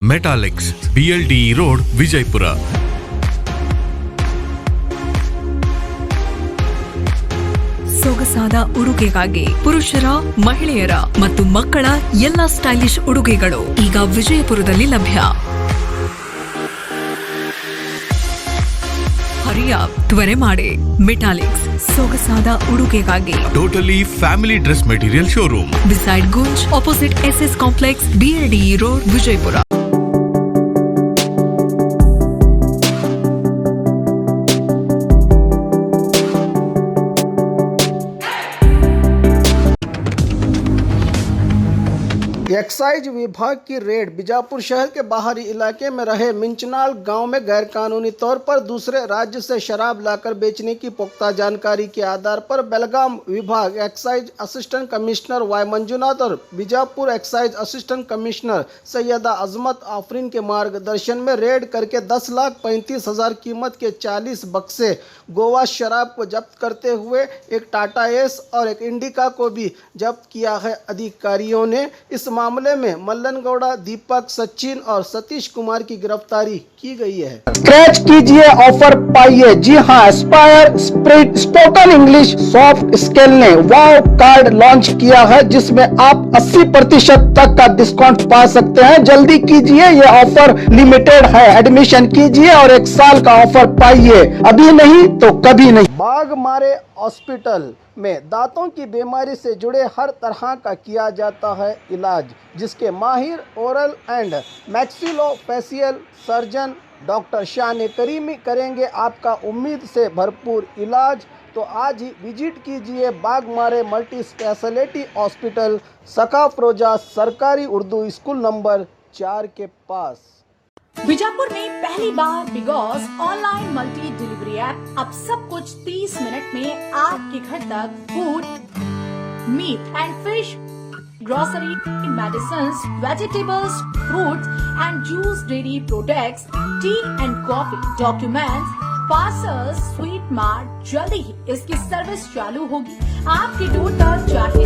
Metallics BLDE road Vijayapura. ಸೊಗಸಾದ ಉಡುಗೆಗಾಗಿ ಪುರುಷರ, ಮಹಿಳೆಯರ ಮತ್ತು ಮಕ್ಕಳ ಎಲ್ಲ ಸ್ಟೈಲಿಶ್ ಉಡುಗೆಗಳು ಈಗ ವಿಜಯಪುರದಲ್ಲಿ ಲಭ್ಯ. ತ್ವರೆ ಮಾಡಿ. ಮೆಟಾಲಿಕ್ಸ್ ಸೊಗಸಾದ ಉಡುಗೆಗಾಗಿ totally family dress material showroom beside Gunj, opposite SS complex, BLDE road Vijayapura. Excise विभाग की रेड बीजापुर शहर के बाहरी इलाके में रहे मिंचनाल गांव में गैरकानूनी तौर पर दूसरे राज्य से शराब लाकर बेचने की पुख्ता जानकारी के आधार पर बेलगाम विभाग excise assistant commissioner Y Manjunath और Bijapur excise assistant commissioner Syeda Azmat Afreen के मार्गदर्शन में रेड करके 10,35,000 कीमत के 40 बक्से गोवा शराब को जब्त करते हुए एक टाटा एस और एक इंडिका को भी जब्त किया है. अधिकारियों ने इस मामले में मल्लन गौड़ा, दीपक, सचिन और सतीश कुमार की गिरफ्तारी की गई है. स्क्रैच कीजिए, ऑफर पाइए. जी हाँ, Aspire spirit spoken English soft scale ने वाव कार्ड लॉन्च किया है जिसमें आप 80% तक का डिस्काउंट पा सकते हैं. जल्दी कीजिए, ये ऑफर लिमिटेड है. एडमिशन कीजिए और 1 साल का ऑफर पाइए. अभी नहीं तो कभी नहीं. बाघ मारे हॉस्पिटल में दांतों की बीमारी से जुड़े हर तरह का किया जाता है इलाज, जिसके माहिर oral and maxillofacial surgeon doctor शान करीमी करेंगे आपका उम्मीद से भरपूर इलाज. तो आज ही विजिट कीजिए बागमारे मल्टी स्पेशलिटी हॉस्पिटल, सकाफरोजा सरकारी उर्दू स्कूल नंबर 4 के पास. बीजापुर में पहली बार बिगॉस ऑनलाइन मल्टी डिलीवरी ऐप. अब सब कुछ 30 मिनट में आपके घर तक. Food, meat and fish, grocery, medicines, vegetables, fruits and juice, dairy products, tea and coffee, documents, parcels, sweet mart. जल्दी ही इसकी सर्विस चालू होगी आपके डोर तक. चाहे